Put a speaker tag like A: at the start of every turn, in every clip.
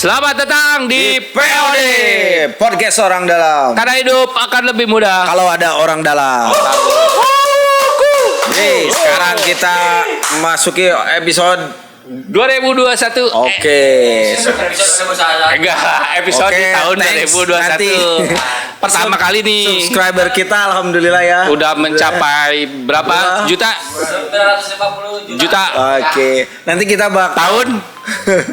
A: Selamat datang di
B: POD Podcast Orang Dalam.
A: Karena hidup akan lebih mudah
B: Kalau ada orang dalam. Nih, sekarang kita masuki episode
A: 2021.
B: Oke.
A: Enggak, episode
B: Oke,
A: tahun
B: thanks.
A: 2021.
B: Nanti
A: Pertama kali nih
B: subscriber kita alhamdulillah ya.
A: udah mencapai berapa juta?
C: 950 juta.
B: Oke. Nanti kita
A: Tahun 2045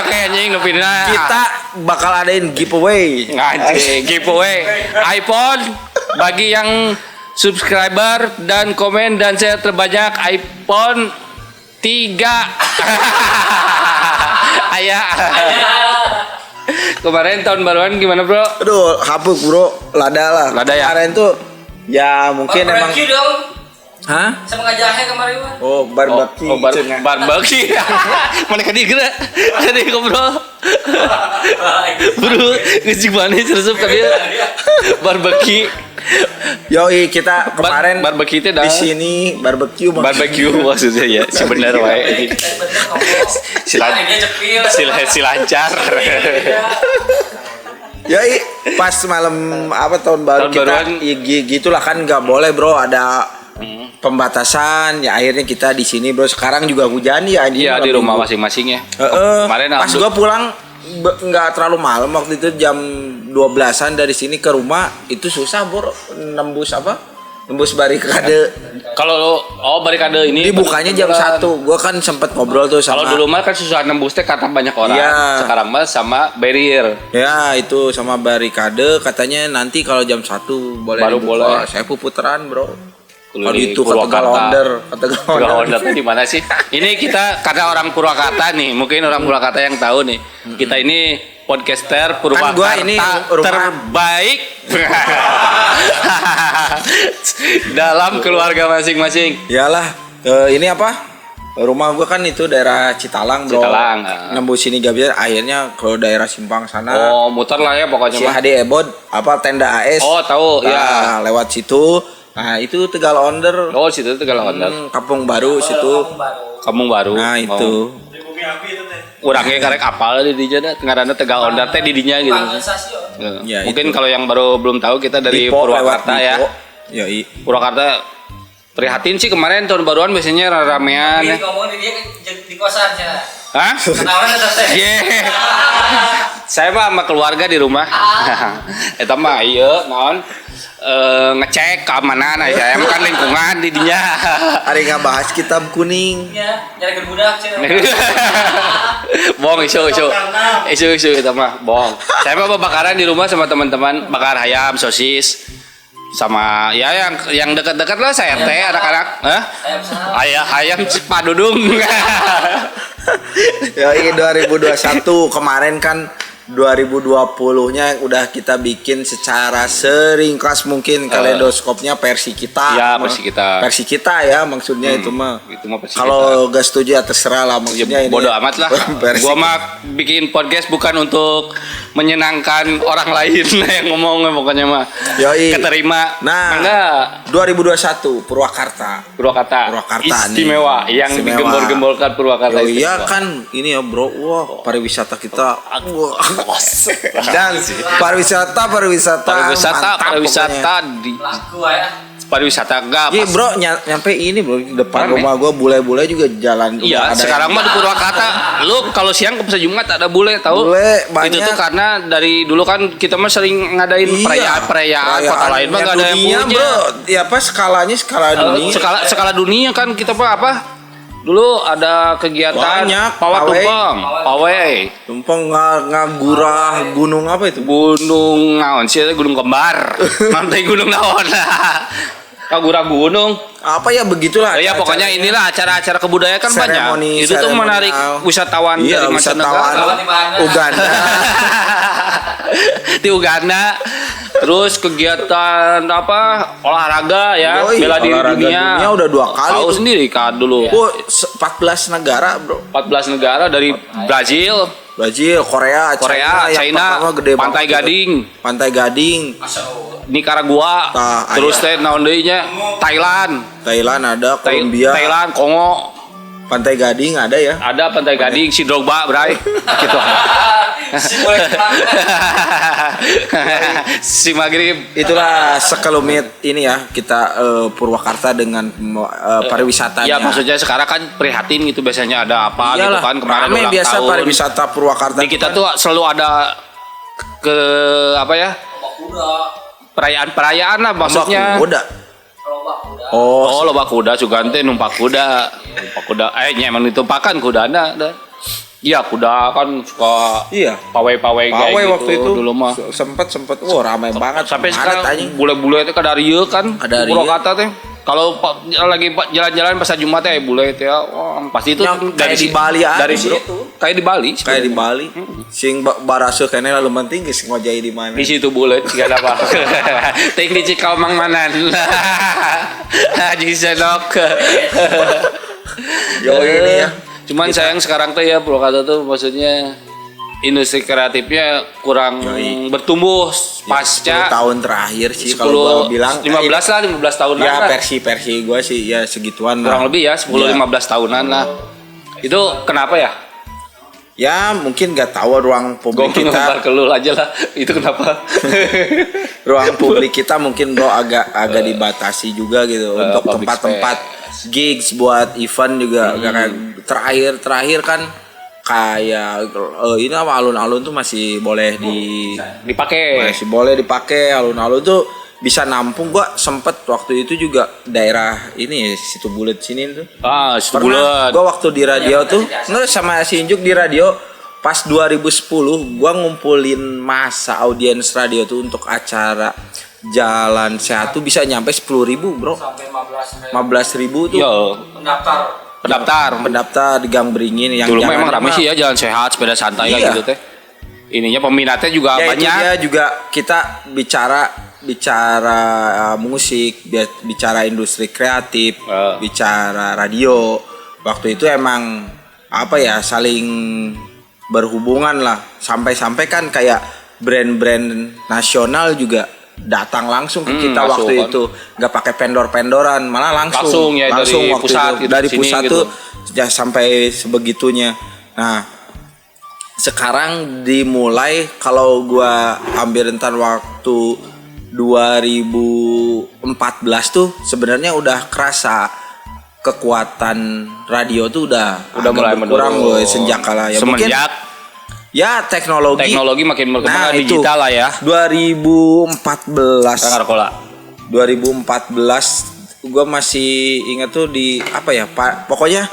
A: kayaknya ngepindah.
B: kita bakal adain giveaway.
A: Ngaji giveaway iPhone bagi yang subscriber dan komen dan share terbanyak iPhone 3. Ayah. Kemarin tahun baruan gimana, Bro?
B: Aduh, hapus bro, lada lah.
A: Lada ya?
B: Kemarin tuh ya mungkin emang.
C: Barbecue dong.
B: Hah?
C: Sama ngajahnya kemarin mah.
B: Oh, barbecue.
A: Barbecue. Mana kan dia gerak? Ada bro. Bro, ngecik mana serusup kan dia. Barbecue.
B: Yoi, kita kemarin
A: barbecue itu dah.
B: di sini barbecue
A: Barbecue maksudnya ya, sebenarnya wae. Silancar.
B: Yoi, pas malam apa tahun baru
A: Tahun
B: kita
A: baruan.
B: gitulah kan nggak boleh bro, ada pembatasan ya, akhirnya kita di sini bro. Sekarang juga hujan ya anjing.
A: Iya, di rumah masing-masing ya. Kemarin
B: pas gua pulang nggak terlalu malam waktu itu, jam 12-an dari sini ke rumah itu susah bro, nembus barikade.
A: Kalau barikade ini
B: Dibukanya jam 1. Gua kan sempet ngobrol tuh sama.
A: Kalau dulu mah kan susah nembus teh kata banyak orang.
B: Iya.
A: Sekarang mah sama barrier.
B: Ya itu sama barikade, katanya nanti kalau jam 1 boleh
A: Baru
B: dibuka.
A: boleh.
B: Saya putaran bro.
A: Kalau
B: Kalau
A: di
B: itu kata
A: Purwakarta.
B: Galonder,
A: Purwakarta di mana sih? Ini kita karena orang Purwakarta nih, mungkin orang Purwakarta yang tahu nih. Kita ini podcaster Purwakarta
B: gua ini rumah-
A: terbaik dalam keluarga masing-masing.
B: Iyalah, ini apa? Rumah gua kan itu daerah Citalang bro.
A: Citalang.
B: Nembus sini gak bisa, akhirnya ke daerah Simpang sana.
A: Oh, muter lah ya pokoknya
B: Si
A: mah.
B: HD Ebod apa tenda AS.
A: Oh, tahu
B: Nah,
A: ya.
B: lewat situ. Nah, itu Tegal Onder.
A: Oh, situ Tegal Onder.
B: Kampung Baru situ.
A: Kampung Baru.
B: Nah, itu.
A: Orangnya karek apal di dinya ngaranna Tegal Onder teh di dinya gitu.
C: Panggil stasiun.
B: Ya,
A: Mungkin
B: itu.
A: kalau yang baru belum tahu kita dari
B: Dipo,
A: Purwakarta
B: lewat
A: ya.
B: Dipo. Yoi.
A: Purwakarta prihatin sih kemarin tahun baruan biasanya ramean ya.
C: Ini ngomong di dia di kosan ya.
A: Hah?
C: Kenalan teteh.
A: Yeah. Saya mah sama keluarga di rumah. Eta mah ieu naon ngecek keamanan aja. Emang kan lingkungan di dinya.
B: Hari nggak bahas kitab kuning.
C: Ya, nyari budak cenah.
A: Bohong isu itu mah bohong. Saya mah bakaran di rumah sama teman-teman, bakar ayam, sosis, sama ya yang dekat-dekat lah saya teh anak-anak. Ayam Padudung.
B: Ya ini 2021 kemarin kan 2020-nya udah kita bikin secara seringkas mungkin kaleidoskopnya versi kita.
A: Ya, versi kita.
B: Versi kita ya maksudnya itu mah.
A: Itu mah versi
B: Kalau gak setuju ya terserah lah maksudnya
A: ya,
B: ini.
A: bodoh amat lah.
B: Versi
A: Gua mah bikin podcast bukan untuk menyenangkan orang lain yang ngomong pokoknya mah.
B: Yoi.
A: Keterima.
B: Nah,
A: enggak.
B: 2021 Purwakarta.
A: Purwakarta
B: nih.
A: istimewa yang
B: Istimewa.
A: digembor-gemborkan Purwakarta
B: Oh iya
A: istimewa.
B: kan ini ya bro, wah pariwisata kita, wah. Dan pariwisata mantap pokoknya.
A: di
C: Laku ya.
A: pariwisata enggak
B: Iya
A: pas.
B: bro, nyampe ini bro, depan
A: Rame.
B: rumah gua bule-bule juga jalan.
A: Iya,
B: Ada
A: sekarang
B: yang-
A: mah di Purwakarta, lu kalau siang ke Pasar Jumat ada bule tahu?
B: Bule, banyak.
A: Itu tuh karena dari dulu kan kita mah sering ngadain perayaan kota lain mah enggak ada yang
B: dunia,
A: punya.
B: bro. Ya apa skalanya skala dunia.
A: Skala dunia kan kita mah apa? Dulu ada kegiatan
B: Banyak,
A: pawai
B: pawai.
A: tumpeng, pawai.
B: Tumpeng ngagurah gunung apa itu?
A: Gunung naon sih? Gunung Kembar. Nanti gunung naon. Kagura gunung.
B: Apa ya begitulah.
A: Ya pokoknya inilah acara-acara kebudayaan kan
B: Seremoni,
A: banyak. Itu tuh
B: seremonial.
A: menarik wisatawan
B: Iya,
A: dari
B: wisatawan
A: mancanegara.
B: Uganda.
A: Di Uganda. Terus kegiatan apa? Olahraga ya,
B: Yoi,
A: bela diri
B: olahraga dunia udah 2 kali
A: Tahu
B: tuh.
A: sendiri kan dulu.
B: Oh, 14 negara, bro.
A: 14 negara dari Brazil,
B: Korea,
A: China,
B: yang pertama gede
A: Pantai
B: banget.
A: Gading,
B: Pantai Gading,
A: Nicaragua,
B: Nah,
A: terus
B: aya.
A: teh naon deui nya Thailand,
B: Thailand ada, Kolombia.
A: Thailand, Kongo.
B: Pantai Gading ada ya.
A: Ada Pantai Gading si Drogba, bray. Gitu.
C: Si boleh pulang.
A: Si Maghrib.
B: Itulah sekelumit ini ya kita Purwakarta dengan pariwisatanya.
A: Ya maksudnya sekarang kan prihatin gitu biasanya ada apa gitu
B: Iyalah,
A: kan kemarin
B: rame
A: ulang
B: biasa
A: tahun.
B: pariwisata Purwakarta.
A: Di kita
B: kan.
A: tuh selalu ada ke apa ya?
C: Lomba kuda.
A: Perayaan lah maksudnya.
B: Udah.
C: Lomba kuda.
A: Oh, lomba kuda Sugante numpak kuda. Numpak kuda. Emang ditumpakan kudana dah. Iya, kuda kan suka
B: Iya.
A: pawai-pawai kayak
B: Pawai
A: gitu
B: waktu itu
A: dulu mah.
B: sempet ramai banget
A: Sampai
B: Maret
A: sekarang
B: anjing.
A: bule-bule itu kada rieu kan.
B: Kada
A: di
B: rieu.
A: Purwakarta teh. Kalau lagi jalan-jalan pas Jumat teh bule teh wah, pasti itu
B: Yang kayak di Bali aja,
A: dari
B: bro.
A: situ. Kayak di Bali.
B: Kayak di Bali. Sing barasuh kayaknya lalu penting geus ngojai di mana.
A: Di situ bule jika ada apa. Teh di Cikal Mang Manan. Haji Senok.
B: Yo ini ya.
A: Cuman sayang sekarang tuh ya Purwakarta tuh maksudnya industri kreatifnya kurang bertumbuh pasca
B: 10 tahun terakhir sih
A: 10
B: kalau gua bilang
A: 15 lah 15 tahunan
B: ya
A: lah.
B: versi gua sih ya segituan lah.
A: Kurang lebih ya 10
B: Ya.
A: 15 tahunan lah. Itu kenapa ya?
B: Ya mungkin nggak tahu ruang
A: Gue
B: publik
A: ngebar
B: kita
A: ke lu aja lah. Itu kenapa?
B: ruang publik kita mungkin bro agak dibatasi juga gitu untuk
A: public
B: tempat-tempat gigs buat event juga kayak terakhir kan kayak ini apa alun-alun tuh masih boleh
A: Dipakai.
B: masih boleh dipakai alun-alun tuh bisa nampung. Gua sempet waktu itu juga daerah ini situ bulet sini tuh
A: Ah, situ
B: pernah
A: bulan.
B: gua waktu di radio tuh nggak sama si Injuk di radio pas 2010 gua ngumpulin masa audiens radio tuh untuk acara Jalan Sehat tuh bisa nyampe 10.000 bro,
C: Sampai 15.000.
B: 15.000 tuh
A: Yo,
C: pendaftar.
B: pendaftar di Gang Beringin yang
A: dulu mah emang
B: jalannya
A: rame
B: mah-
A: sih ya jalan sehat, sepeda santai
B: Iya.
A: kayak gitu teh. Ininya peminatnya juga
B: ya itu
A: banyak.
B: dia juga kita bicara musik, bicara industri kreatif, bicara radio. Waktu itu emang apa ya saling berhubungan lah. Sampai-sampai kan kayak brand-brand nasional juga datang langsung ke kita
A: masuk
B: waktu
A: kan.
B: itu, nggak pakai pendor-pendoran, malah
A: Langsung ya, dari
B: waktu
A: pusat
B: itu.
A: gitu,
B: Dari
A: sini
B: pusat
A: gitu.
B: tuh ya sampai sebegitunya. Nah, sekarang dimulai kalau gua ambil rentan waktu 2014 tuh sebenarnya udah kerasa kekuatan radio tuh udah agak
A: mulai
B: berkurang
A: menurun.
B: loh sejak kala ya mungkin
A: Semenjak
B: ya teknologi
A: makin berkembang
B: Nah, itu.
A: digital lah ya.
B: 2014
A: Kangarkola.
B: 2014 gue masih ingat tuh di apa ya Pak, pokoknya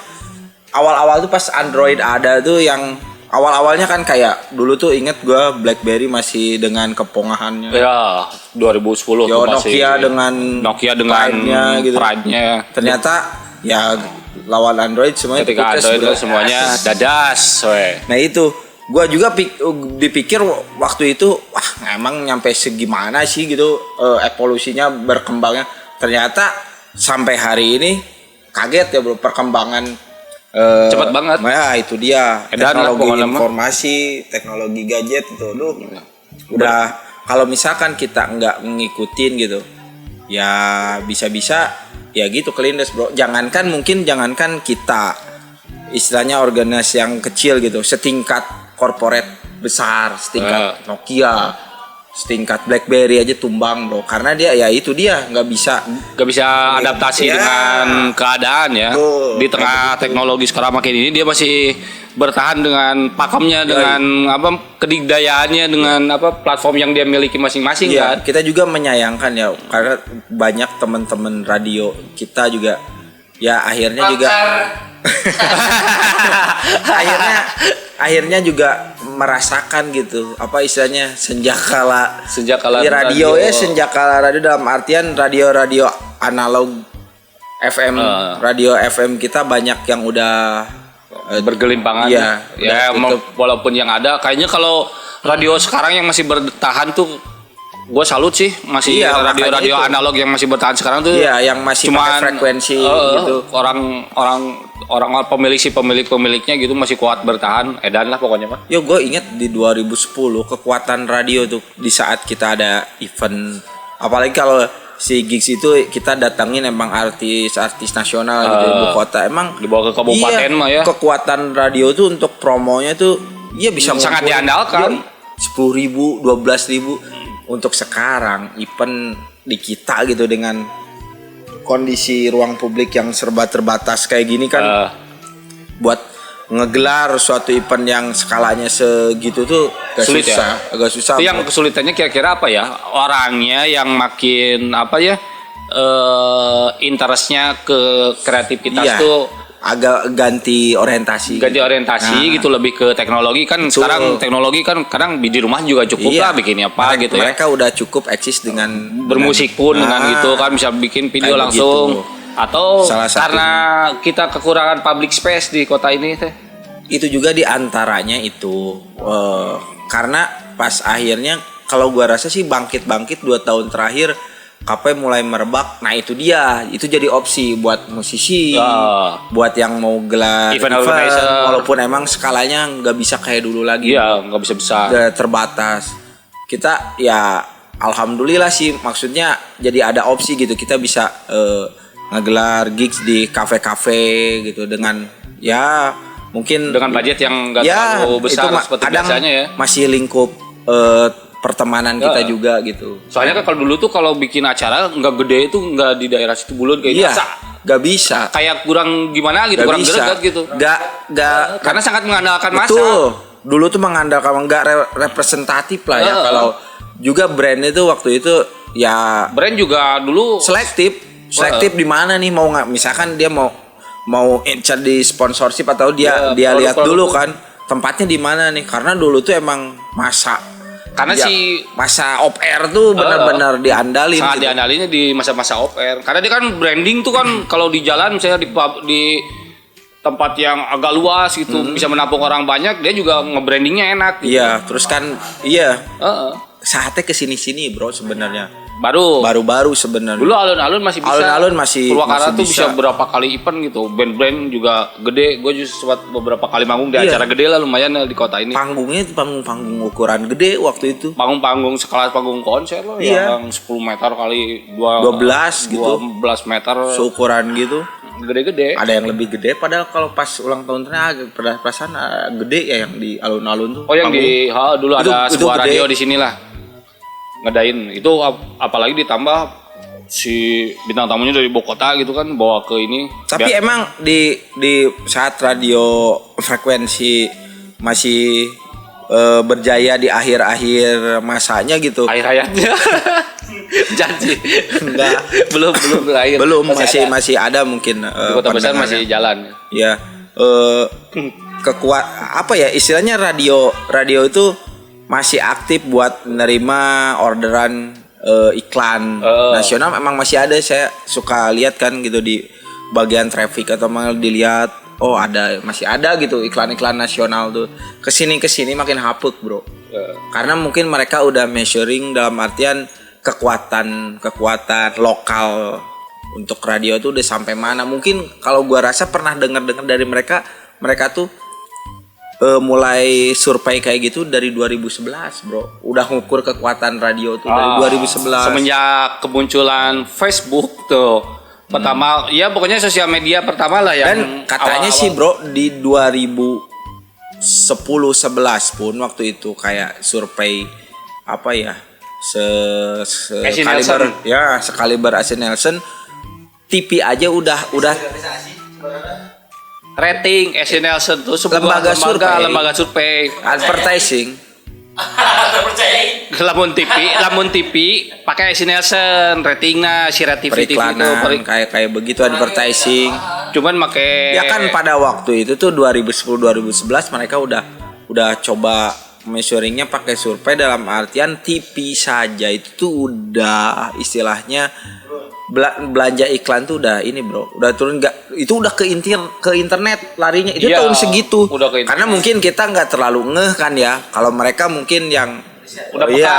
B: awal-awal tuh pas Android ada tuh yang awal-awalnya kan kayak dulu tuh inget gue BlackBerry masih dengan kepongahannya
A: Ya, 2010
B: Yo,
A: tuh masih
B: Nokia dengan
A: Pride-nya
B: gitu.
A: Pride-nya.
B: ternyata ya lawan Android semuanya
A: Ketika
B: Putri
A: Android itu
B: sebenarnya.
A: semuanya dadas, we.
B: Nah itu gua juga dipikir waktu itu wah emang nyampe segimana sih gitu evolusinya berkembangnya. Ternyata sampai hari ini kaget ya bro perkembangan
A: Cepat banget.
B: Ya itu dia
A: Edan lah
B: teknologi
A: pokoknya mah.
B: informasi, teknologi gadget itu udah kalau misalkan kita nggak ngikutin gitu ya bisa-bisa ya gitu kelindes bro. Jangankan kita istilahnya organisasi yang kecil gitu setingkat corporate besar, setingkat Nokia, setingkat BlackBerry aja tumbang bro karena dia ya itu dia nggak bisa
A: adaptasi
B: Ya.
A: dengan keadaan ya.
B: Betul.
A: Di tengah teknologi sekarang makin ini dia masih bertahan dengan pakemnya, dengan kedikdayaannya, dengan platform yang dia miliki masing-masing
B: Iya,
A: kan.
B: kita juga menyayangkan ya karena banyak teman-teman radio kita juga ya akhirnya juga akhirnya juga merasakan gitu apa istilahnya senjakala
A: Senjakala
B: di radio ya senjakala radio dalam artian radio analog FM radio FM kita banyak yang udah
A: bergelimpangan.
B: Iya,
A: Ya,
B: udah tutup.
A: walaupun yang ada kayaknya kalau radio sekarang yang masih bertahan tuh gue salut sih masih
B: Iya,
A: radio
B: makanya itu.
A: analog yang masih bertahan sekarang tuh.
B: Iya, yang masih pakai frekuensi gitu.
A: Orang pemiliknya gitu masih kuat bertahan. Edan lah pokoknya mah.
B: Yo gue inget di 2010 kekuatan radio tuh di saat kita ada event apalagi kalau si gigs itu kita datangin emang artis nasional gitu ibu kota emang
A: Dibawa ke kabupaten mah ya.
B: kekuatan radio tuh untuk promonya tuh bisa
A: Sangat diandalkan.
B: 10.000 12.000 untuk sekarang event di kita gitu dengan kondisi ruang publik yang serba terbatas kayak gini kan buat ngegelar suatu event yang skalanya segitu tuh
A: Sulit ya?
B: agak susah.
A: Itu yang kesulitannya kira-kira apa ya? Orangnya yang makin apa ya? Interestnya ke kreativitas
B: Iya.
A: tuh
B: agak ganti orientasi.
A: gitu lebih ke teknologi kan.
B: Betul.
A: Sekarang teknologi kan kadang di rumah juga cukup lah bikin apa gitu ya.
B: Mereka udah cukup eksis dengan
A: Bermusik pun dengan gitu kan bisa bikin video
B: kayak
A: langsung.
B: begitu.
A: Atau
B: Salah satunya.
A: karena kita kekurangan public space di kota ini teh.
B: Itu juga diantaranya itu karena pas akhirnya kalau gua rasa sih bangkit 2 tahun terakhir KP mulai merebak. Nah itu dia, itu jadi opsi buat musisi, buat yang mau gelar
A: Event organizer.
B: walaupun emang skalanya nggak bisa kayak dulu lagi,
A: Iya, nggak bisa besar.
B: udah terbatas. Kita ya alhamdulillah sih, maksudnya jadi ada opsi gitu, kita bisa ngegelar gigs di kafe-kafe gitu dengan ya mungkin
A: Dengan budget yang nggak
B: ya
A: terlalu besar seperti
B: kadang
A: biasanya ya.
B: masih lingkup pertemanan kita juga gitu.
A: Soalnya kan kalau dulu tuh kalau bikin acara nggak gede itu nggak di daerah situ Bulun kayak
B: Iya,
A: masa
B: gak bisa.
A: kayak kurang gimana gitu,
B: Gak
A: kurang
B: bisa.
A: greget gitu.
B: Gak
A: Karena sangat mengandalkan masa.
B: betul. Dulu tuh mengandalkan nggak representatif lah ya. Kalau juga brandnya tuh waktu itu ya
A: Brand juga dulu
B: selektif di mana nih mau nggak, misalkan dia mau incar di sponsorship atau dia
A: Ya,
B: lihat
A: produk-produk
B: dulu
A: tuh.
B: kan tempatnya di mana nih, karena dulu tuh emang
A: karena
B: masa off air tuh benar-benar diandalin
A: sangat
B: gitu.
A: diandalinnya di masa-masa off air. Karena dia kan branding tuh kan kalau di jalan misalnya di tempat yang agak luas gitu bisa menampung orang banyak, dia juga nge-brandingnya enak gitu.
B: Iya, terus kan iya
A: Heeh.
B: saatnya kesini-sini bro sebenarnya.
A: Baru
B: sebenarnya.
A: dulu alun-alun masih bisa.
B: Alun-alun masih
A: Purwakarta tuh bisa
B: bisa.
A: berapa kali event gitu. Band-band juga gede. Gue juga sempat beberapa kali manggung di
B: Iya.
A: acara gede lah lumayan di kota ini.
B: Panggungnya itu panggung ukuran gede waktu itu.
A: Panggung-panggung sekelas panggung konser loh
B: Iya.
A: yang 10 meter kali
B: 12 gitu.
A: 12 meter
B: Seukuran gitu.
A: gede-gede.
B: Ada yang lebih gede padahal kalau pas ulang tahun terakhir perasaan gede ya yang di alun-alun tuh.
A: Oh yang
B: panggung.
A: dulu ada
B: Itu
A: sebuah
B: gede.
A: radio di sini lah ngedain itu apalagi ditambah si bintang tamunya dari ibu kota gitu kan bawa ke ini.
B: Tapi emang di saat radio frekuensi masih berjaya di akhir-akhir masanya gitu.
A: air hayatnya janji
B: Enggak.
A: belum berakhir
B: Belum masih ada mungkin
A: di kota besar masih jalan.
B: ya kekuat apa ya istilahnya radio itu masih aktif buat menerima orderan iklan nasional. Memang masih ada, saya suka lihat kan gitu di bagian traffic atau malah dilihat masih ada gitu iklan-iklan nasional tuh kesini makin hapus bro. Karena mungkin mereka udah measuring dalam artian kekuatan lokal untuk radio tuh udah sampai mana. Mungkin kalau gua rasa pernah dengar dari mereka tuh mulai survei kayak gitu dari 2011 bro, udah ngukur kekuatan radio tuh dari 2011
A: semenjak kemunculan Facebook tuh pertama ya pokoknya sosial media pertama lah yang
B: dan katanya
A: awal-awal.
B: sih bro di 2010-11 pun waktu itu kayak survei apa ya
A: AC Nielsen.
B: sekaliber AC Nielsen, TV aja udah
A: rating AC Nielsen tuh sebuah lembaga survei
B: advertising.
A: lamun TV pakai AC Nielsen ratingnya si TV itu
B: Periklanan kayak begitu advertising.
A: cuman make
B: Ya kan pada waktu itu tuh 2010-2011 mereka udah coba measuringnya pakai survei dalam artian TV saja itu tuh udah istilahnya belanja iklan tuh udah ini bro, udah turun itu udah ke internet larinya itu
A: Iya,
B: tahun segitu.
A: udah ke internet.
B: Karena mungkin kita nggak terlalu ngeh kan ya, kalau mereka mungkin yang
A: Udah
B: iya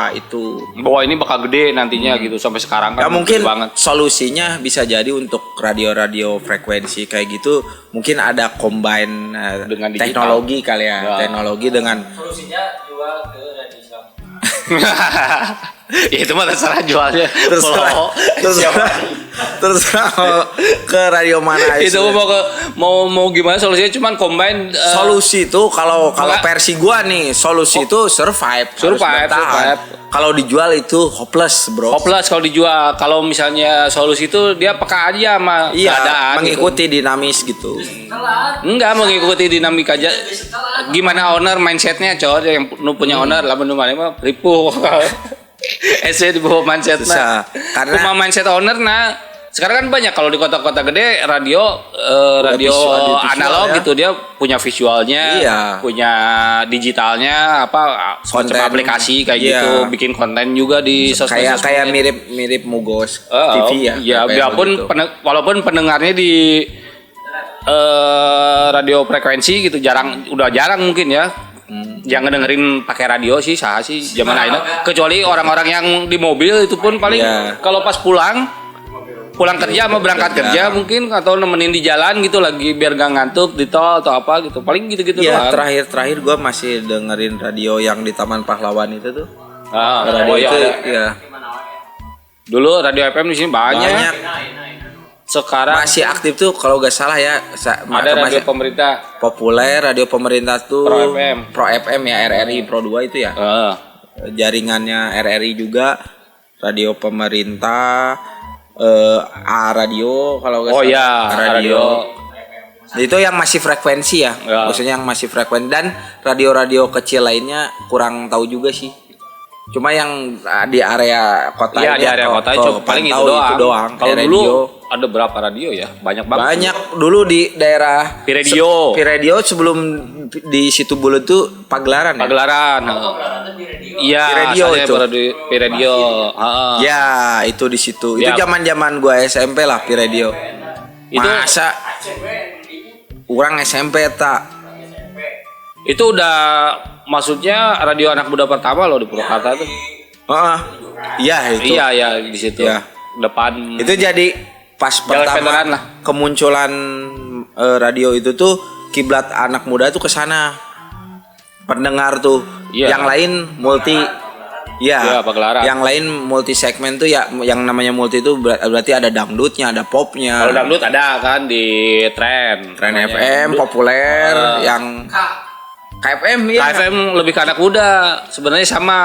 A: peka.
B: itu.
A: bahwa ini bakal gede nantinya gitu sampai sekarang kan
B: Ya mungkin
A: gede banget.
B: solusinya bisa jadi untuk radio-radio frekuensi kayak gitu mungkin ada combine
A: Dengan digital.
B: teknologi kali ya,
A: Ya.
B: teknologi dengan
C: Solusinya jual ke Radio Islam.
A: Ya itu mah terserah jualnya.
B: terserah
A: Kalau-
B: terserah mau ke radio mana
A: itu mau gimana solusinya cuman combine
B: solusi itu kalau
A: Enggak.
B: versi gua nih solusi itu survive harus bertahan.
A: survive.
B: Kalau dijual itu hopeless bro.
A: hopeless kalau dijual. Kalau misalnya solusi itu dia peka aja sama
B: Iya,
A: keadaan
B: mengikuti dinamis gitu.
A: Enggak mengikuti dinamika aja. Gimana owner mindsetnya cowok yang punya owner lah nu mana mah ripuh. Ese di bawah mindset
B: Susah. Karena-
A: Karena mindset owner nah sekarang kan banyak kalau di kota-kota gede radio radio
B: visual
A: analog
B: ya.
A: gitu dia punya visualnya,
B: Iya.
A: punya digitalnya apa semacam
B: Konten.
A: aplikasi kayak
B: Iya.
A: gitu, bikin konten juga di sosmed.
B: Kayak mirip Mugos
A: Oh,
B: TV ya.
A: ya
B: kayak
A: biarpun
B: begitu.
A: walaupun pendengarnya di radio frekuensi gitu udah jarang mungkin ya. Yang ngedengerin pakai radio sih sah sih zaman akhirnya kecuali orang-orang yang di mobil itu pun paling
B: Iya.
A: kalau pas pulang kerja sama berangkat kerja mungkin atau nemenin di jalan gitu lagi biar gak ngantuk di tol atau apa gitu paling gitu-gitu
B: Iya,
A: doang.
B: terakhir gue masih dengerin radio yang di Taman Pahlawan itu tuh.
A: Oh
B: Radio
A: iya,
B: itu
A: ada.
B: ya
A: Dulu radio FM di sini banyak. Sekarang
B: masih aktif tuh kalau gak salah ya.
A: ada radio
B: masih
A: pemerintah.
B: populer radio pemerintah tuh
A: Pro FM.
B: Pro FM ya RRI Pro 2 itu ya. Jaringannya RRI juga radio pemerintah A radio kalau nggak
A: Oh
B: salah.
A: ya, radio.
B: Itu yang masih frekuensi ya,
A: Ya.
B: maksudnya yang masih frekuensi dan radio-radio kecil lainnya kurang tahu juga sih. Cuma yang di area kota
A: Iya di
B: aja,
A: area kota
B: kalau
A: paling itu
B: pantau
A: doang. Kalau
B: radio.
A: dulu ada berapa radio ya? Banyak banget.
B: Banyak dulu di daerah
A: Piradio.
B: Piradio sebelum di situ Bulut tuh Pagelaran ya.
A: Pagelaran. Iya,
B: Piradio
A: saya
B: itu.
A: baru di Piradio. Heeh.
B: Ya, itu di situ.
A: Ya.
B: Itu zaman-zaman gua SMP lah Piradio.
A: Itu-
B: Masa kurang SMP tak?
A: Itu udah maksudnya radio anak muda pertama loh di Purwakarta tuh.
B: Heeh. Iya itu.
A: Iya ya di situ.
B: Iya.
A: Depan.
B: Itu jadi pas
A: Jalan veteran
B: pertama
A: lah.
B: kemunculan radio itu tuh kiblat anak muda tuh ke sana. Pendengar tuh.
A: Iya.
B: Yang lain multi
A: Iya, Pagelaran.
B: Yang lain multi segmen tuh ya yang namanya multi itu berarti ada dangdutnya, ada popnya.
A: Kalau dangdut ada kan di tren.
B: Tren
A: Namanya.
B: FM populer yang KFM ya.
A: KFM lebih ke anak muda. Sebenarnya sama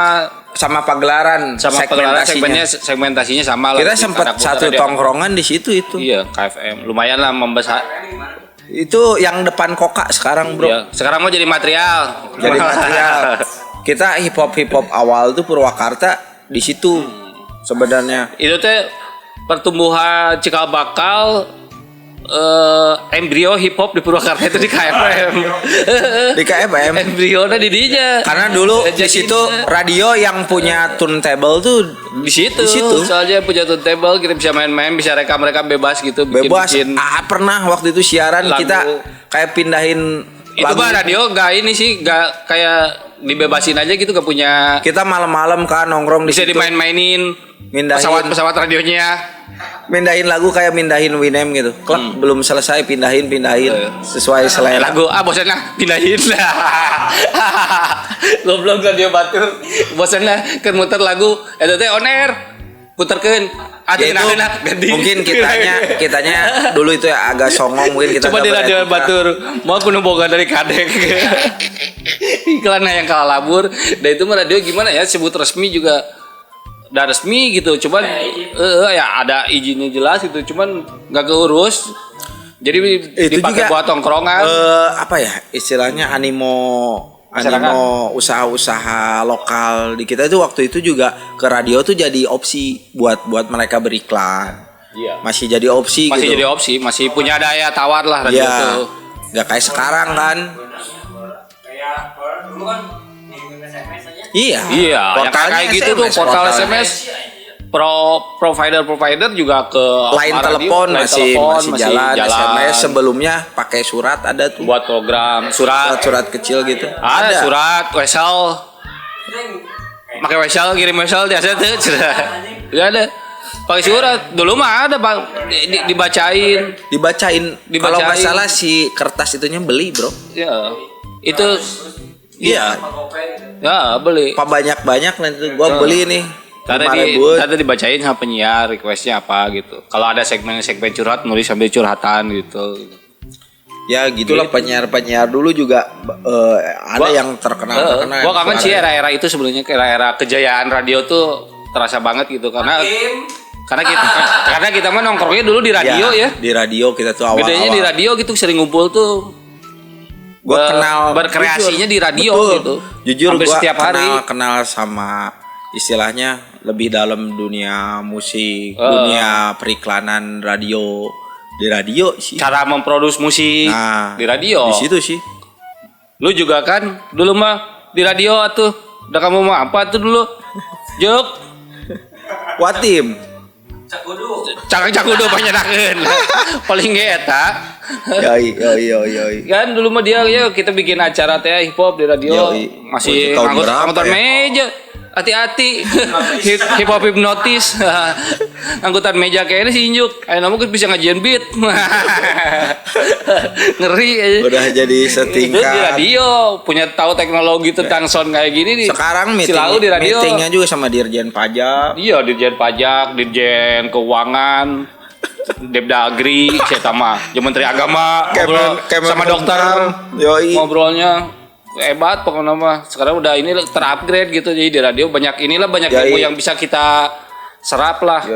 B: Sama
A: Pagelaran
B: segmentasinya.
A: segmentasinya sama lah.
B: Kita
A: Lebih ke
B: sempat
A: anak muda
B: satu
A: radio.
B: tongkrongan di situ itu.
A: Iya, KFM. Lumayan lah membesar.
B: Itu yang depan Koka sekarang, Bro.
A: Iya. Sekarang mau jadi material.
B: Jadi material. Kita hip hop awal tuh Purwakarta di situ sebenarnya.
A: Itu teh pertumbuhan cikal bakal embrio hip hop di Purwakarta itu di KFM.
B: Di KFM.
A: Embrio di dinya.
B: Karena dulu di
A: Jadi,
B: situ radio yang punya turntable tuh
A: di situ.
B: Di situ.
A: Soalnya punya turntable kita bisa main-main, bisa rekam bebas gitu,
B: bebas.
A: bikin
B: Pernah waktu itu siaran
A: lagu.
B: kita kayak pindahin
A: itu mah radio enggak ini sih, enggak kayak dibebasin aja gitu, gak punya
B: Kita malam-malam kan nongkrong di
A: bisa
B: situ.
A: dimain-mainin
B: Mindahin.
A: pesawat radionya.
B: Mindahin lagu kayak mindahin Winem gitu. Klak belum selesai pindahin sesuai selera.
A: Lagu bosan lah pindahin lah. Goblok radio batur. Bosan lah keur muter lagu eta teh on air. Puterkeun.
B: Ya itu
A: Pindahin lah ganti.
B: mungkin kitanya dulu itu ya agak songong mungkin kita
A: Coba di
B: nggak
A: radio
B: beretika.
A: batur mau kuno boga dari kadek. Iklan yang kalah labur. Dan itu mah radio gimana ya sebut resmi juga udah resmi gitu. Cuman ya ada izinnya jelas gitu. Cuman nggak keurus. Jadi
B: Itu
A: dipakai
B: juga,
A: buat tongkrongan.
B: apa ya istilahnya animo usaha-usaha lokal di kita itu waktu itu juga ke radio tuh jadi opsi buat mereka beriklan.
A: Iya.
B: Masih jadi opsi
A: Masih
B: gitu.
A: jadi opsi, masih punya daya tawar lah radio
B: Iya.
A: tuh.
B: Nggak kayak sekarang kan.
C: Kayak dulu kan ngirimin SMS aja.
B: Iya.
A: Iya, yang
B: Portalnya
A: kayak gitu tuh portal SMS. Provider juga ke
B: Line
A: radio,
B: telepon
A: line
B: masih
A: telepon
B: jalan. SMS sebelumnya pakai surat ada tuh.
A: buat program surat.
B: Surat kecil gitu.
A: Ada surat, wesel. Pakai wesel, kirim wesel biasa tuh. Enggak ada. Pakai surat. Dulu mah ada, Bang. Dibacain.
B: Dibacain. Kalau nggak
A: Dibacain.
B: salah si kertas itunya beli, Bro.
A: Ya. Itu
B: Iya.
A: ya beli.
B: Apa banyak-banyak nanti gua beli nih.
A: Tadi dibacain sama penyiar requestnya apa gitu. Kalau ada segmen curhat nulis sambil curhatan gitu.
B: Ya gitulah penyiar dulu juga ada yang terkenal.
A: Gua kangen sih era-era itu sebenarnya, era-era kejayaan radio tuh terasa banget gitu karena kita mah nongkrongnya dulu di radio ya.
B: Di radio kita tuh awal-awal.
A: Bedanya di radio gitu sering ngumpul tuh.
B: Gua kenal
A: berkreasinya di radio gitu.
B: Jujur
A: hampir
B: gua
A: setiap hari
B: kenal sama istilahnya lebih dalam dunia musik, dunia periklanan radio. Di radio sih.
A: Cara memproduksi musik di radio.
B: Di situ sih.
A: Lu juga kan dulu mah di radio tuh. Udah kamu mau apa tuh dulu? Juk.
B: Watim.
A: Cakudu panyenakeun. Paling ge eta.
B: Yoi.
A: Kan dulu mah dia ya kita bikin acara teh hip hop di radio. Masih angkutan meja. Hati-hati. Hip hop hipnotis. Angkutan meja kayaknya si Injuk. Ayo mungkin bisa ngajian beat. Ngeri aja.
B: Udah jadi setingkat.
A: Di radio punya tahu teknologi tentang sound kayak gini nih.
B: Sekarang
A: di radio.
B: meetingnya juga sama Dirjen Pajak.
A: Iya, Dirjen Pajak, Dirjen Keuangan, Depdagri, siapa mah, Menteri Agama, ngobrol sama dokter.
B: Yoi.
A: Ngobrolnya hebat pokoknya mah. Sekarang udah ini terupgrade gitu. Jadi di radio banyak ilmu yang bisa kita serap lah.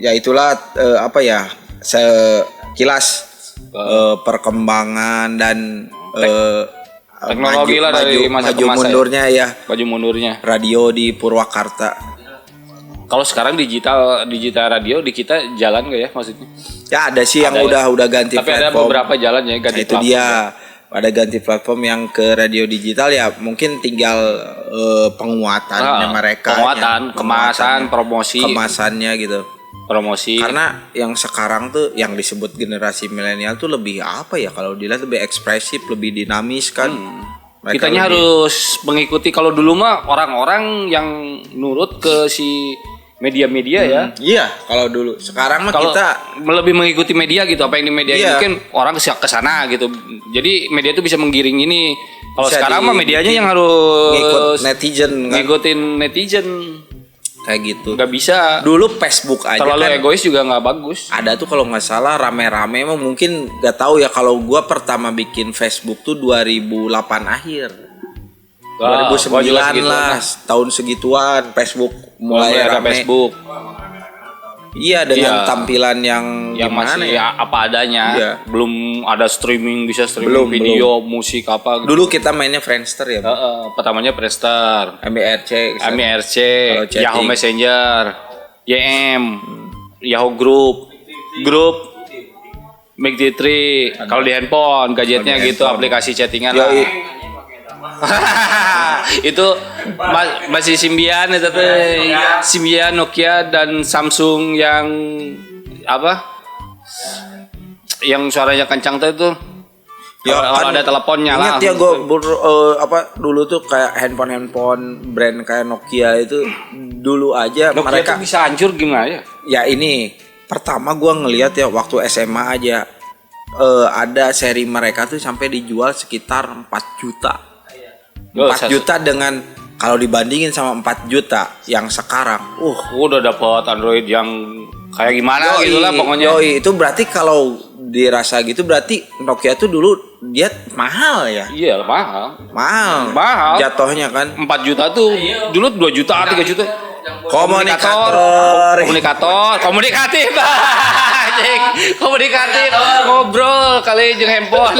B: Ya itulah sekilas perkembangan dan
A: teknologi lah dari masa ke masa.
B: Maju mundurnya radio di Purwakarta.
A: Kalau sekarang digital radio di kita jalan nggak ya maksudnya?
B: Ya ada sih yang udah ganti
A: tapi
B: platform.
A: Ada beberapa jalan ya ganti
B: itu
A: platform.
B: Dia ada ganti platform yang ke radio digital ya mungkin tinggal penguatannya mereka.
A: Kemasan, promosi.
B: Kemasannya gitu.
A: Promosi.
B: Karena yang sekarang tuh yang disebut generasi milenial tuh lebih apa ya kalau dilihat lebih ekspresif, lebih dinamis kan.
A: Kitanya harus mengikuti kalau dulu mah orang-orang yang nurut ke si media-media ya.
B: Iya, kalau dulu. Sekarang mah kita
A: lebih mengikuti media gitu. Apa yang di media mungkin orang ke sana gitu. Jadi media itu bisa menggiring ini. Kalau sekarang mah medianya yang harus ngikutin netizen.
B: Kayak gitu.
A: Nggak bisa.
B: Dulu Facebook aja
A: terlalu egois juga nggak bagus.
B: Ada tuh kalau nggak salah rame-rame mah mungkin nggak tahu ya kalau gua pertama bikin Facebook tuh 2008 akhir. 2009 lah, tahun segituan Facebook mulai rame.
A: Facebook.
B: Iya dengan tampilan yang gimana
A: masih ya apa adanya.
B: Iya.
A: Belum ada streaming, bisa streaming video, musik apa gitu.
B: Dulu kita mainnya Friendster ya.
A: Pertamanya Friendster,
B: MIRC,
A: Yahoo Messenger, YM, Yahoo Group, Make3. Kalau di handphone gadgetnya gitu, aplikasi chattingan lah. Itu masih Symbian itu tuh Symbian, Nokia dan Samsung yang apa yang suaranya kencang tuh itu kalau ada teleponnya lah.
B: Ingat ya gue dulu tuh kayak handphone brand kayak Nokia itu dulu aja
A: Nokia
B: mereka
A: tuh bisa hancur gimana ya?
B: Ya ini pertama gue ngelihat ya waktu SMA aja ada seri mereka tuh sampai dijual sekitar 4 juta. 4 juta dengan kalau dibandingin sama 4 juta yang sekarang.
A: Udah dapat Android yang kayak gimana gitu lah pokoknya.
B: Itu berarti kalau dirasa gitu berarti Nokia tuh dulu dia mahal ya.
A: Iya, mahal.
B: Jatuhnya kan
A: 4 juta tuh dulu 2 juta, 3 juta. Komunikatif. Komunikatif, ngobrol kali jeung handphone.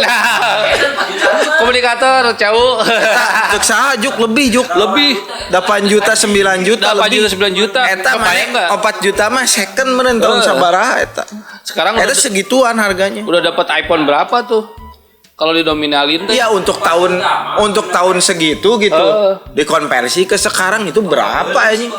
A: Komunikator, cau.
B: Juk saha juk lebih 8 juta 9 juta
A: 8 juta 9 juta.
B: Eta mah 4 juta mah second meureun tahun sabaraha eta. Sekarang eta segituan harganya.
A: Udah dapat iPhone berapa tuh? Kalau dinominalin tuh.
B: Iya untuk tahun segitu gitu. Dikonversi ke sekarang itu berapa anjing?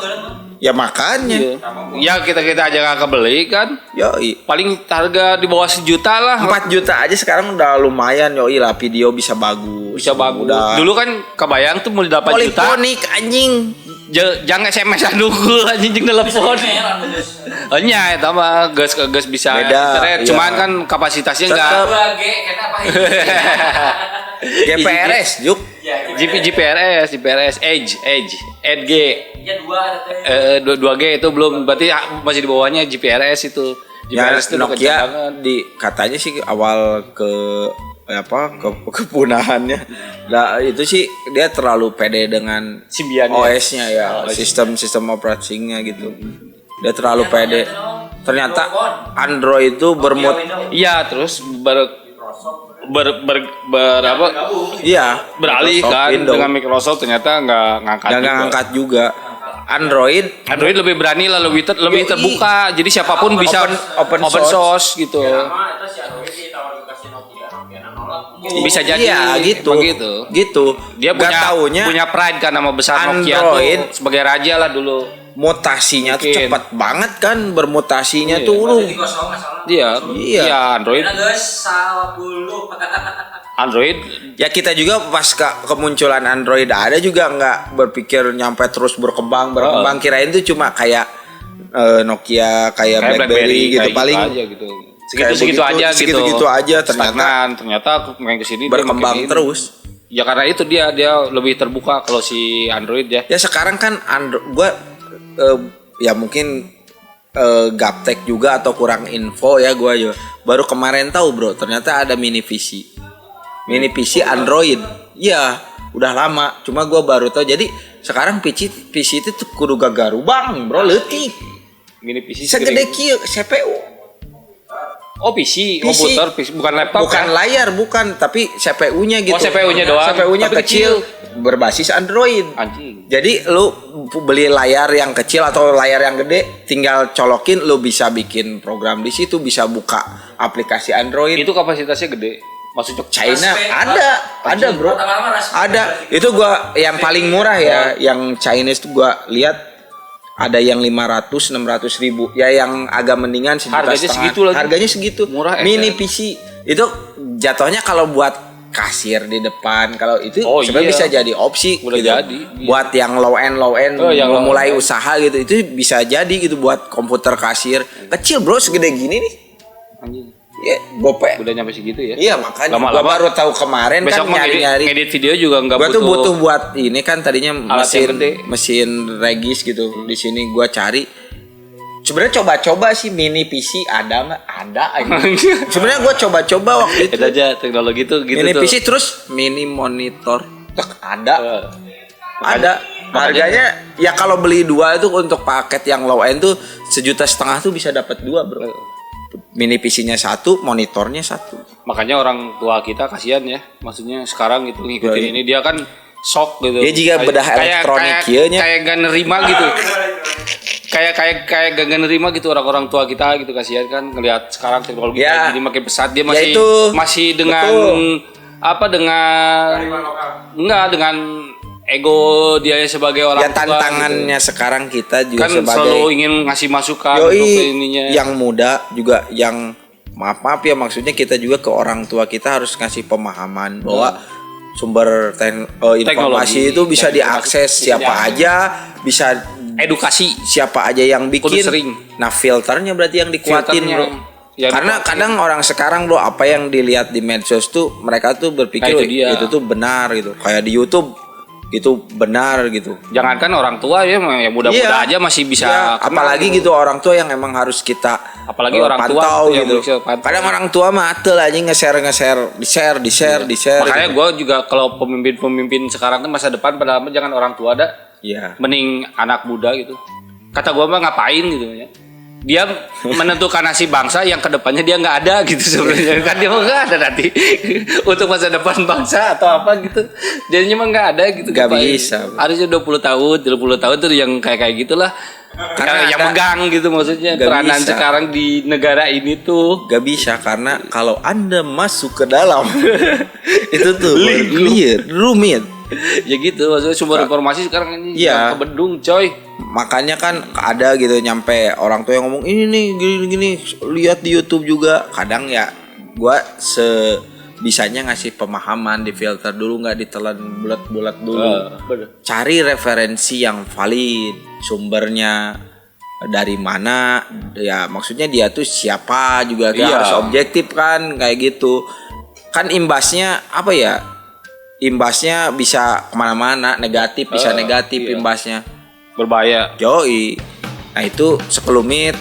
B: Ya makanya.
A: Ya kita aja gak kebeli kan.
B: Yoi.
A: Paling harga di bawah 1 juta lah.
B: 4 juta aja sekarang udah lumayan yoi lah, video bisa bagus.
A: Udah. Dulu kan kebayang tuh mau 8 juta.
B: Poliponik anjing.
A: Jangan SMS-an dulu anjing jeung telepon. Nya eta mah geus bisa internet, cuman kan kapasitasnya enggak.
B: GPRS juk.
A: GPRS, Edge,
C: Ya dua ada teh.
A: 2G itu belum, berarti masih di bawahnya GPRS itu.
B: Ya,
A: GPRS itu udah kencang
B: Nokia
A: banget.
B: katanya sih awal kepunahannya. Nah, itu sih dia terlalu pede dengan
A: Symbian ya?
B: OS-nya ya,
A: OS.
B: sistem operatingnya gitu. Dia terlalu pede. Ternyata Android itu
A: Iya, terus apa?
B: iya,
A: Beralih
B: Microsoft
A: kan
B: Windows.
A: dengan Microsoft, ternyata nggak ngangkat
B: Nggak
A: juga.
B: ngangkat juga. Android
A: Lebih berani lah, lebih
B: Yoi.
A: terbuka. Jadi siapapun bisa
B: open
A: source gitu.
C: Sama itu si Android ditawar dikasih Nokia nolak.
A: Bisa jadi
B: iya gitu.
A: emang gitu.
B: Gitu.
A: Dia
B: Nggak taunya
A: punya pride kan nama besar Nokia
B: Android
A: tuh sebagai raja lah dulu.
B: mutasinya tuh
A: Mungkin.
B: cepat banget kan, bermutasinya
A: Iya.
B: tuh lu.
C: Jadi kosong masalah.
A: Iya,
B: Iya.
A: iya Android.
C: Karena guys salah dulu.
A: Android
B: Ya kita juga pas kemunculan Android ada juga nggak berpikir nyampe terus berkembang. Kirain tuh cuma kayak Nokia, kayak BlackBerry gitu
A: kayak
B: paling
A: aja gitu.
B: kayak
A: Segitu aja gitu.
B: segitu aja ternyata
A: Stagnan. Ternyata main kesini dia
B: berkembang
A: makin ini.
B: terus.
A: Ya karena itu dia lebih terbuka kalau si Android ya.
B: Ya sekarang kan gua ya mungkin gaptek juga atau kurang info ya gua juga. Baru kemarin tahu bro, ternyata ada mini PC Android. Iya, udah lama. Cuma gua baru tahu. Jadi sekarang PC itu tuh kudu gagarubang bro, leutik.
A: Mini PC
B: Segede kieu CPU.
A: Oh PC,
B: PC.
A: komputer, PC, bukan laptop
B: Bukan
A: kan?
B: layar, bukan, tapi CPU-nya gitu.
A: Oh, CPU-nya doang.
B: CPU-nya
A: Tapi
B: kecil, berbasis Android.
A: Anjing.
B: Jadi lu beli layar yang kecil atau layar yang gede, tinggal colokin, lu bisa bikin program di situ, bisa buka aplikasi Android.
A: Itu kapasitasnya gede. Maksudnya
B: China
C: Raspe-
B: ada bro,
C: Pertama-tama Raspe-
B: ada. Itu gua yang paling murah ya, yang Chinese tuh gua lihat ada yang 500-600 ribu, ya yang agak mendingan sejuta
A: Harganya
B: setengah.
A: segitu lagi.
B: Harganya segitu.
A: Murah,
B: Mini
A: kan?
B: PC itu jatuhnya kalau buat kasir di depan, kalau itu
A: Oh,
B: sebenarnya
A: iya.
B: bisa jadi opsi
A: Udah
B: gitu.
A: jadi, iya.
B: Buat yang low end
A: Oh, yang low
B: mulai
A: end.
B: usaha gitu, itu bisa jadi gitu buat komputer kasir kecil bro, segede gini nih.
A: anjing.
B: Ya, gope.
A: Udah nyampe segitu ya.
B: Iya makanya
A: Lama-lama
B: gua baru tahu kemarin
A: besok
B: kan nyari-nyari.
A: ngedit video juga nggak
B: Gua
A: butuh.
B: tuh butuh buat ini kan tadinya
A: Alat yang gede.
B: mesin regis gitu. Di sini gua cari. Sebenarnya coba-coba sih mini PC ada nggak? Ada aja. Sebenarnya gua coba-coba waktu itu.
A: Itu aja teknologi tuh gitu
B: Mini
A: tuh.
B: PC terus mini monitor. Tek, ada.
A: Eh,
B: Ada. Harganya ya kalau beli dua itu untuk paket yang low end tuh 1,5 juta tuh bisa dapat dua bro. Mini PC-nya satu, monitornya satu.
A: makanya orang tua kita kasihan ya. Maksudnya sekarang itu ngikutin
B: Yoi.
A: ini dia kan shock gitu.
B: Dia juga bedah elektronik
A: kayak,
B: ieu nya.
A: kayak gak nerima gitu. kayak gak nerima gitu orang-orang tua kita gitu, kasihan kan ngelihat sekarang teknologi
B: Ya.
A: kayak gini makin pesat, dia
B: Ya
A: masih
B: itu.
A: masih dengan
B: Betul.
A: apa dengan dengan ego dia sebagai orang
B: Ya
A: tua
B: tantangannya
A: gitu.
B: sekarang kita juga
A: Kan
B: sebagai
A: selalu ingin ngasih masukan untuk
B: Yoi,
A: ininya.
B: yang muda juga yang maaf ya, maksudnya kita juga ke orang tua kita harus ngasih pemahaman bahwa sumber informasi
A: Teknologi
B: itu bisa
A: yang
B: diakses
A: bisa
B: siapa
A: diakses.
B: aja, bisa
A: Edukasi.
B: siapa aja yang
A: Kudu
B: bikin.
A: sering.
B: Nah filternya berarti yang dikuatin
A: Filternya
B: bro.
A: yang
B: Karena
A: dikuatin.
B: kadang orang sekarang bro, apa yang dilihat di medsos tuh mereka tuh berpikir
A: Nah, itu dia.
B: itu tuh benar gitu. Kayak di YouTube gitu benar gitu.
A: Jangankan orang tua ya, yang muda-muda
B: Iya.
A: aja masih bisa
B: Ya,
A: kenal
B: apalagi gitu orang tua yang emang harus kita
A: Apalagi orang tua
B: pantau
A: gitu yang
B: gitu.
A: bisa pantau.
B: Kadang orang tua mah atel aja nge-share, di-share.
A: Makanya
B: gitu.
A: gue juga kalau pemimpin sekarang tuh masa depan padahal jangan orang tua ada,
B: Iya.
A: mending anak muda gitu. Kata gue mah ngapain gitu ya. Dia menentukan nasib bangsa yang kedepannya dia nggak ada gitu sebenarnya, kan dia mah nggak ada nanti untuk masa depan bangsa atau apa gitu, dia mah nggak ada gitu.
B: Nggak
A: Ngapain?
B: bisa.
A: Harusnya 20 tahun 30 tahun tuh yang kayak gitulah,
B: Karena
A: yang
B: ada-
A: megang gitu, maksudnya
B: Nggak
A: peranan
B: bisa.
A: sekarang di negara ini tuh.
B: Gak bisa karena kalau Anda masuk ke dalam itu tuh rumit.
A: Ya gitu, maksudnya sumber informasi sekarang ini
B: Iya.
A: ke Bendung coy.
B: Makanya kan ada gitu nyampe orang tua yang ngomong ini nih gini lihat di YouTube juga. Kadang ya gua sebisanya ngasih pemahaman, di filter dulu, nggak ditelan bulat-bulat dulu.
A: Bener.
B: Cari referensi yang valid, sumbernya dari mana, ya maksudnya dia tuh siapa juga,
A: Iya.
B: harus objektif kan kayak gitu. Kan imbasnya apa ya, imbasnya bisa kemana-mana, negatif bisa negatif
A: iya.
B: imbasnya.
A: Berbahaya.
B: Yoi. Nah itu sekelumit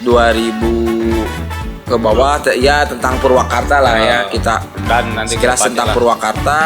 B: 2000 ke bawah ya tentang Purwakarta lah ya kita
A: Dan nanti
B: sekilas
A: kedepannya
B: tentang
A: lah.
B: Purwakarta.